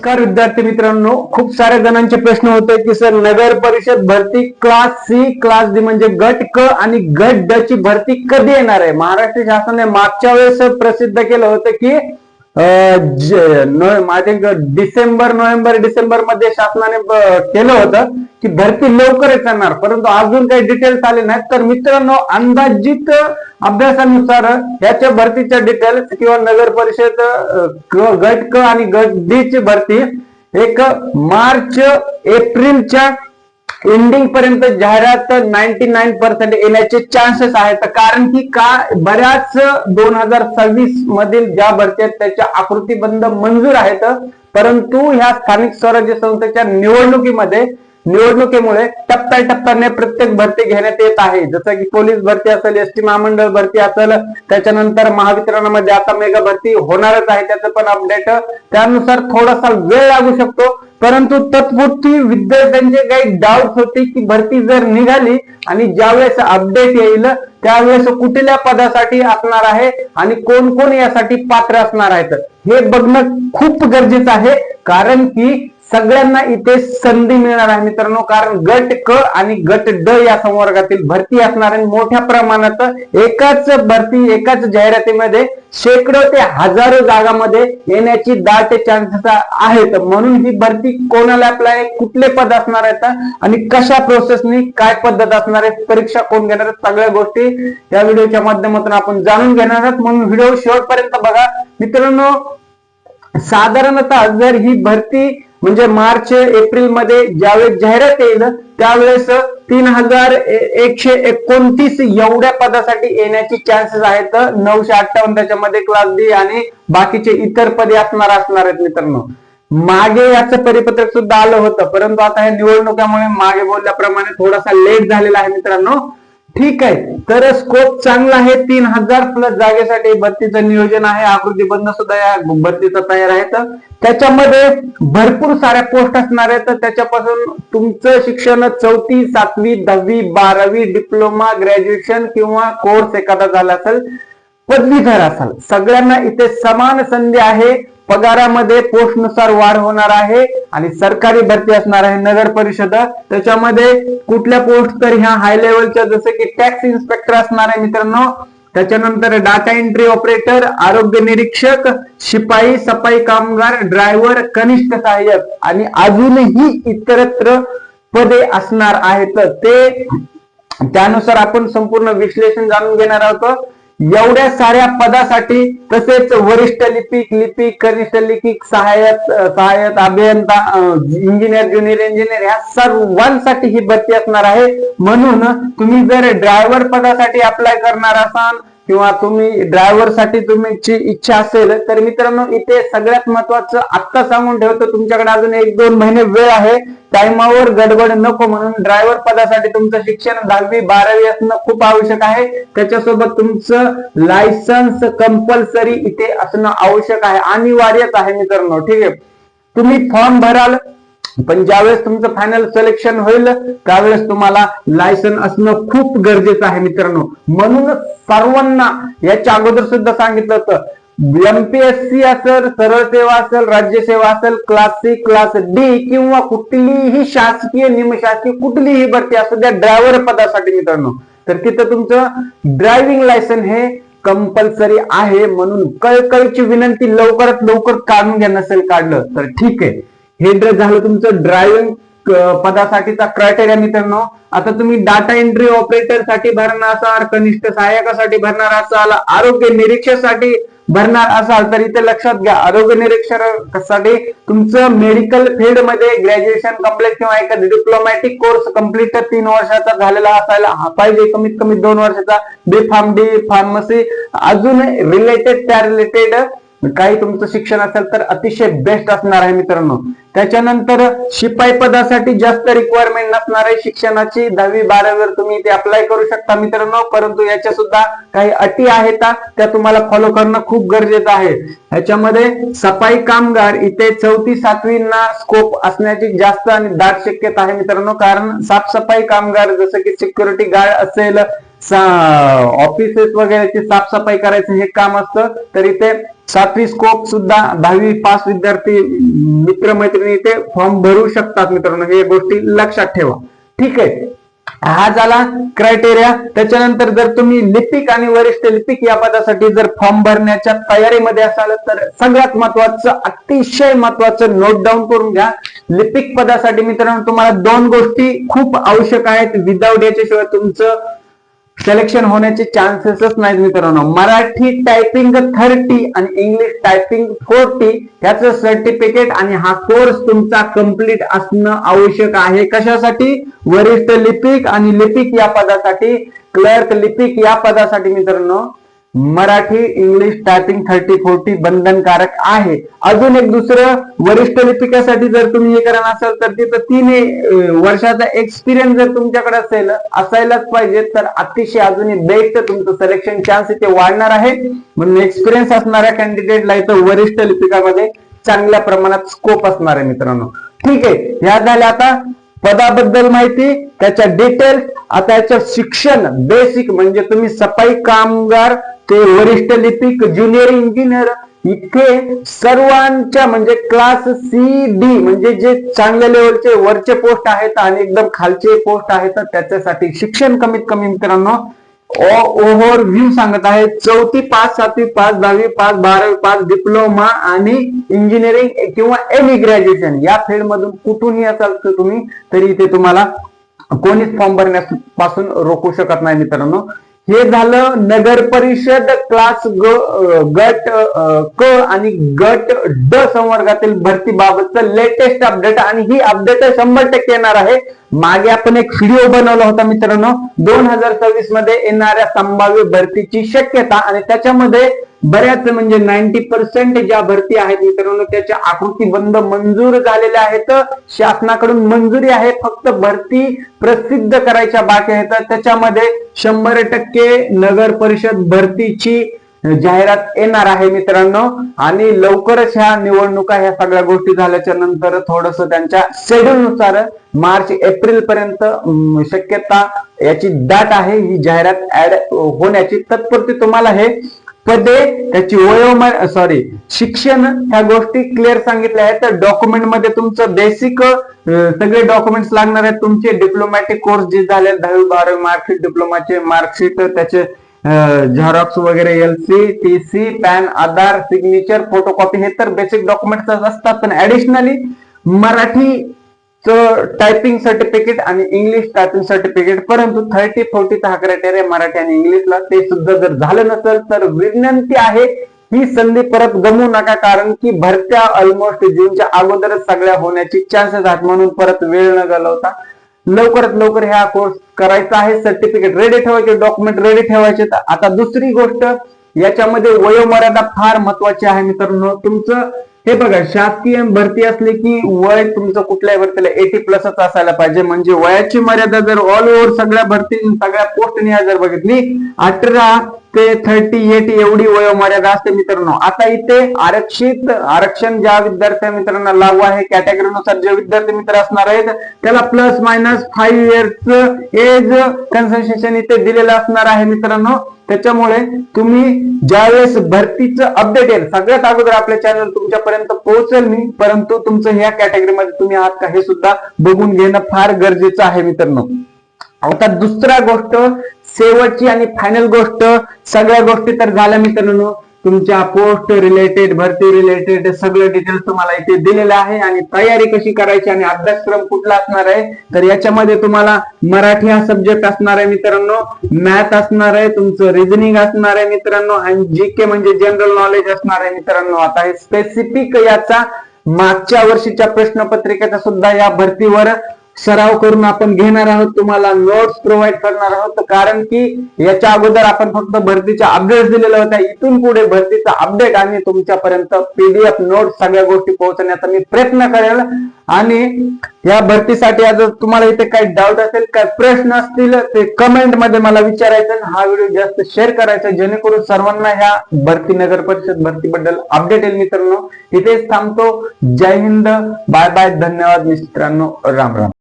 नमस्कार विद्यार्थी मित्रांनो, खूप साऱ्या जणांचे प्रश्न होते की सर नगर परिषद भरती क्लास सी क्लास डी म्हणजे गट क आणि गट ड ची भरती कधी येणार आहे। महाराष्ट्र शासनाने मागच्या वेळेस प्रसिद्ध केलं होतं की माझे नोव्हेंबर डिसेंबर मध्ये शासनाने केलं होतं की भरती लवकरच येणार, परंतु अजून काही डिटेल्स आले नाहीत। तर मित्रांनो, अंदाजित अभ्यासानुसार याच्या भरतीच्या डिटेल्स किंवा नगर परिषद गट क आणि गट डी ची भरती एक मार्च एप्रिलच्या एंडिंग पर्यंत जाहिरात 99% येण्याचे चान्सेस आहेत। कारण की बऱ्याच 2026 मधील ज्या भरती आहेत त्याच्या आकृतीबंध मंजूर आहेत, परंतु ह्या स्थानिक स्वराज्य संस्थेच्या निवडणुकीमुळे टप्प्याटप्प्याने प्रत्येक भरती घेण्यात येत आहे। जसं की पोलीस भरती असेल, एसटी महामंडळ भरती असेल, त्याच्यानंतर महावितरणामध्ये आता मेगा भरती होणारच आहे, त्याचं पण अपडेट त्यानुसार थोडासा वेळ लागू शकतो। परंतु तत्पुरती विद्यार्थ्यांचे काही डाऊट होते की भरती जर निघाली आणि ज्यावेळेस अपडेट येईल त्यावेळेस कुठल्या पदासाठी असणार आहे आणि कोण कोण यासाठी पात्र असणार आहेत हे बघणं खूप गरजेचं आहे। कारण की सगळ्यांना इथे संधी मिळणार आहे मित्रांनो, कारण गट क आणि गट ड या संवर्गातील भरती असणार आहे। मोठ्या प्रमाणात एकाच जाहिरातीमध्ये शेकडो ते हजारो जागांमध्ये येण्याची दाट चान्सेस आहेत। म्हणून ही भरती कोणाला अप्लाय, कुठले पद असणार आहेत आणि कशा प्रोसेसनी काय पद्धत असणार आहे, परीक्षा कोण घेणार आहे, सगळ्या गोष्टी या व्हिडिओच्या माध्यमातून आपण जाणून घेणार आहोत। म्हणून व्हिडिओ शेवटपर्यंत बघा मित्रांनो। साधारणतः जर ही भरती म्हणजे मार्च एप्रिल मध्ये ज्यावेळेस जाहिरात येईल त्यावेळेस 3129 एवढ्या पदासाठी येण्याची चान्सेस आहेत। 958 त्याच्यामध्ये क्लास डी आणि बाकीचे इतर पदे असणार आहेत मित्रांनो। मागे याचं परिपत्रक सुद्धा आलं होतं, परंतु आता हे निवडणुकामुळे मागे बोलल्याप्रमाणे थोडासा लेट झालेला आहे मित्रांनो। ठीक आहे, तर स्कोप चांगला आहे। 3000+ जागेसाठी भरतीचं नियोजन आहे। आकृतीबंध सुद्धा या भरतीचा तयार आहे। त्याच्यामध्ये भरपूर साऱ्या पोस्ट असणार आहेत। त्याच्यापासून तुमचं शिक्षण 4थी 7वी 10वी 12वी डिप्लोमा ग्रॅज्युएशन किंवा कोर्स एखादा झाला असेल, पदवीधर असाल, सगळ्यांना इथे समान संधी आहे। पगारामध्ये पोस्ट नुसार वाढ होणार आहे आणि सरकारी भरती असणार आहे नगर परिषद। त्याच्यामध्ये कुठल्या पोस्ट तर ह्या हाय लेवलच्या जसं की टॅक्स इन्स्पेक्टर असणार आहे मित्रांनो, त्याच्यानंतर डाटा एंट्री ऑपरेटर, आरोग्य निरीक्षक, शिपाई, सफाई कामगार, ड्रायव्हर, कनिष्ठ सहाय्यक आणि अजूनही इतरत्र पदे असणार आहेत। त्यानुसार आपण संपूर्ण विश्लेषण जाणून घेणार आहोत। एवढ्या साऱ्या पदासाठी तसेच वरिष्ठ लिपिक, कनिष्ठ लिपिक, सहाय्यक अभियंता, इंजिनियर, ज्युनियर इंजिनियर या सर्वांसाठी ही भरती असणार आहे। म्हणून तुम्ही जर ड्रायव्हर पदासाठी अप्लाय करणार असाल किंवा तुम्ही ड्रायव्हर साठी तुमची इच्छा असेल तर मित्रांनो, इथे सगळ्यात महत्वाचं आत्ता सांगून ठेवतो, तुमच्याकडे अजून 1-2 महिने वेळ आहे। टाइमावर गडबड नको, म्हणून ड्रायव्हर पदासाठी तुमचं शिक्षण 10वी 12वी असणं खूप आवश्यक आहे। त्याच्यासोबत तुमचं लायसन्स कंपल्सरी इथे असणं आवश्यक आहे, अनिवार्यच आहे मित्रांनो। ठीक आहे, तुम्ही फॉर्म भराल पण ज्यावेळेस तुमचं फायनल सिलेक्शन होईल त्यावेळेस तुम्हाला लायसन असणं खूप गरजेचं आहे मित्रांनो। म्हणून सर्वांना याच्या अगोदर सुद्धा सांगितलं होतं, एमपीएससी असेल, सरळ सेवा असेल, राज्यसेवा असेल, क्लास सी क्लास डी किंवा कुठलीही शासकीय निमशासकीय कुठलीही भरती असू द्या ड्रायव्हर पदासाठी मित्रांनो, तर तिथं तुमचं ड्रायव्हिंग लायसन हे कंपल्सरी आहे। म्हणून कळकळीची विनंती, लवकरात लवकर काढून घ्या, नसेल काढलं तर ठीक आहे। हे झालं तुमचं ड्रायव्हिंग पदासाठीचा क्रायटेरिया मित्रांनो। आता तुम्ही डाटा एंट्री ऑपरेटर साठी भरणार असाल, कनिष्ठ सहाय्यकासाठी भरणार असाल, आरोग्य निरीक्षकासाठी भरणार असाल तर इथे लक्षात घ्या, आरोग्य निरीक्षकासाठी तुमचं मेडिकल फील्ड मध्ये ग्रॅज्युएशन कंप्लीट किंवा एखादा डिप्लोमॅटिक कोर्स कंप्लीट 3 वर्षाचा झालेला असायला पाहिजे, कमीत कमी 2 वर्षाचा बी फार्म, डी फार्मसी, अजून रिलेटेड काही तुमचं शिक्षण असेल तर अतिशय बेस्ट असणार आहे मित्रांनो। त्याच्यानंतर शिपाई पदासाठी जास्त रिक्वायरमेंट नसणार आहे शिक्षणाची, 10वी 12वी तुम्ही इथे अप्लाय करू शकता मित्रांनो, परंतु याच्या सुद्धा काही अटी आहेत त्या तुम्हाला फॉलो करणं खूप गरजेचं आहे। ह्याच्यामध्ये सफाई कामगार इथे 4थी 7वी ना स्कोप असण्याची जास्त आणि दाट शक्यता आहे मित्रांनो, कारण साफसफाई कामगार जसं की सिक्युरिटी गार्ड असेल, ऑफिसेस वगैरेची साफसफाई करायचं हे काम असतं, तर इथे 7वी स्कोप सुद्धा 10वी पास विद्यार्थी मित्रमैत्रिणी इथे फॉर्म भरू शकतात मित्रांनो, हे गोष्टी लक्षात ठेवा. ठीक आहे, हा झाला क्रायटेरिया. त्याच्यानंतर जर तुम्ही लिपिक आणि वरिष्ठ लिपिक या पदासाठी जर फॉर्म भरण्याच्या तयारीमध्ये असाल तर सगळ्यात महत्वाचं, अतिशय महत्वाचं नोट डाऊन करून घ्या. लिपिक पदासाठी मित्रांनो तुम्हाला 2 गोष्टी खूप आवश्यक आहेत. विदाऊट याच्याशिवाय तुमचं सिलेक्शन होण्याचे चान्सेसच नाहीत मित्रांनो. मराठी टायपिंग 30 आणि इंग्लिश टायपिंग 40 ह्याचं सर्टिफिकेट आणि हा कोर्स तुमचा कंप्लीट असणं आवश्यक आहे. कशासाठी? वरिष्ठ लिपिक आणि लिपिक या पदासाठी, क्लर्क लिपिक या पदासाठी मित्रांनो मराठी इंग्लिश टायपिंग 30-40 बंधनकारक आहे. अजून एक दुसरं, वरिष्ठ लिपिकासाठी जर तुम्ही हे करणार असाल तर तिथं 3 वर्षाचा एक्सपिरियन्स जर तुमच्याकडे असायलाच पाहिजे, तर अतिशय अजून बेस्ट तुमचं सिलेक्शन चान्स इथे वाढणार आहे. म्हणून एक्सपिरियन्स असणाऱ्या कॅन्डिडेटला इथं वरिष्ठ लिपिकामध्ये चांगल्या प्रमाणात स्कोप असणार आहे मित्रांनो. ठीक आहे, ह्या झाल्या आता पदाबद्दल माहिती, त्याच्या डिटेल्स. आता याचं शिक्षण बेसिक म्हणजे तुम्ही सफाई कामगार ते वरिष्ठ लिपिक, ज्युनियर इंजिनियर, इथे सर्वांच्या म्हणजे क्लास CD म्हणजे जे चांगल्या लेवलचे वरचे पोस्ट आहेत आणि एकदम खालचे पोस्ट आहेत, त्याच्यासाठी शिक्षण कमीत कमी मित्रांनो ओव्हरव्ह्यू सांगत आहे 4थी पास, 7वी पास, 10वी पास, 12वी पास, डिप्लोमा आणि इंजिनिअरिंग किंवा एनी ग्रॅज्युएशन या फील्ड मधून कुठूनही असाल तर तुम्ही, तरी इथे तुम्हाला कोणीच फॉर्म भरण्यापासून रोखू शकत नाही मित्रांनो. हे झालं नगर परिषद क्लास गट क आणि गट ड संवर्गातील भरतीबाबतचं लेटेस्ट अपडेट, आणि ही अपडेट 100% येणार आहे. मागे आपण एक व्हिडिओ बनवला होता मित्रांनो 2026 मध्ये येणाऱ्या संभाव्य भरतीची शक्यता, आणि त्याच्यामध्ये बऱ्याच म्हणजे 90% ज्या भरती आहेत मित्रांनो त्याच्या आकृतीबंध मंजूर झालेल्या आहेत. शासनाकडून मंजुरी आहे, फक्त भरती प्रसिद्ध करायच्या बाकी आहेत. त्याच्यामध्ये 100% नगर परिषद भरतीची जाहिरात येणार आहे मित्रांनो, आणि लवकरच ह्या निवडणुका ह्या सगळ्या गोष्टी झाल्याच्या नंतर थोडस त्यांच्या शेड्यूल नुसार मार्च-एप्रिल पर्यंत शक्यता याची दाट आहे ही जाहिरात ऍड होण्याची. तत्पुरती तुम्हाला हे पदे, त्याची शिक्षण ह्या गोष्टी क्लिअर सांगितल्या आहेत. तर डॉक्युमेंट मध्ये तुमचं बेसिक सगळे डॉक्युमेंट्स लागणार आहेत तुमचे. डिप्लोमॅटिक कोर्स जे झाले 10वी-12वी मार्कशीट, डिप्लोमाचे मार्कशीट, त्याचे झेरॉक्स वगैरे, LC, TC, पॅन, आधार, सिग्नेचर, फोटोकॉपी, हे तर बेसिक डॉक्युमेंट्स असतात. पण ऍडिशनली मराठी टायपिंग सर्टिफिकेट आणि इंग्लिश टायपिंग सर्टिफिकेट, परंतु 30-40 हा क्रायटेरिया मराठी आणि इंग्लिशला, ते सुद्धा जर झालं नसेल तर विनंती आहे ही संधी परत गमवू नका, कारण की भरत्या ऑलमोस्ट जूनच्या अगोदरच सगळ्या होण्याची चान्सेस आहेत. म्हणून परत वेळ न घालवता लवकरात लवकर ह्या कोर्स करायचा आहे. सर्टिफिकेट रेडी ठेवायचे, डॉक्युमेंट रेडी ठेवायचे. आता दुसरी गोष्ट याच्यामध्ये वयोमर्यादा फार महत्वाची आहे मित्रांनो. तुमचं हे बघा, शासकीय भरती असली की वय तुमचं कुठल्याही भरतीला 80+ असायला पाहिजे. म्हणजे वयाची मर्यादा जर ऑल ओव्हर सगळ्या भरती सगळ्या पोस्टनी जर बघितली 18 ते 30-80 एवढी वयोमर्यादा असते मित्रांनो. आता इथे आरक्षण ज्या विद्यार्थी मित्रांना लागू आहे, कॅटेगरीनुसार जे विद्यार्थी मित्र असणार आहेत त्याला +-5 इयर्स एज कन्सेशन इथे दिलेलं असणार आहे मित्रांनो. त्याच्यामुळे तुम्ही ज्यावेळेस भरतीचं अपडेट येईल सगळ्यात अगोदर आपल्या चॅनल तुमच्यापर्यंत पोहोचेल मी, परंतु तुमचं ह्या कॅटेगरीमध्ये तुम्ही आहात का हे सुद्धा बघून घेणं फार गरजेचं आहे मित्रांनो. आता दुसरा गोष्ट, शेवटची आणि फायनल गोष्ट, सगळ्या गोष्टी तर झाल्या मित्रांनो. तुमच्या पोस्ट रिलेटेड, भरती रिलेटेड सगळे डिटेल्स तुम्हाला इथे दिलेले आहे, आणि तयारी कशी करायची आणि अभ्यासक्रम कुठला असणार आहे, तर याच्यामध्ये तुम्हाला मराठी हा सब्जेक्ट असणार आहे मित्रांनो, मॅथ असणार आहे, तुमचं रिझनिंग असणार आहे मित्रांनो, आणि GK म्हणजे जनरल नॉलेज असणार आहे मित्रांनो. आता हे स्पेसिफिक याचा मागच्या वर्षीच्या प्रश्नपत्रिकेचा सुद्धा या भरतीवर सराव करून आपण घेणार आहोत, तुम्हाला नोट्स प्रोव्हाइड करणार आहोत. कारण की याच्या अगोदर आपण फक्त भरतीच्या अपडेट दिलेल्या होत्या, इथून पुढे भरतीचा अपडेट आणि तुमच्यापर्यंत PDF नोट्स सगळ्या गोष्टी पोहोचवण्याचा मी प्रयत्न करेल. आणि या भरतीसाठी आज तुम्हाला इथे काही डाऊट असेल, काही प्रश्न असतील ते कमेंट मध्ये मला विचारायचं. हा व्हिडिओ जास्त शेअर करायचा जेणेकरून सर्वांना ह्या भरती, नगर परिषद भरतीबद्दल अपडेट येईल मित्रांनो. इथेच थांबतो. जय हिंद, बाय बाय, धन्यवाद मित्रांनो, राम राम.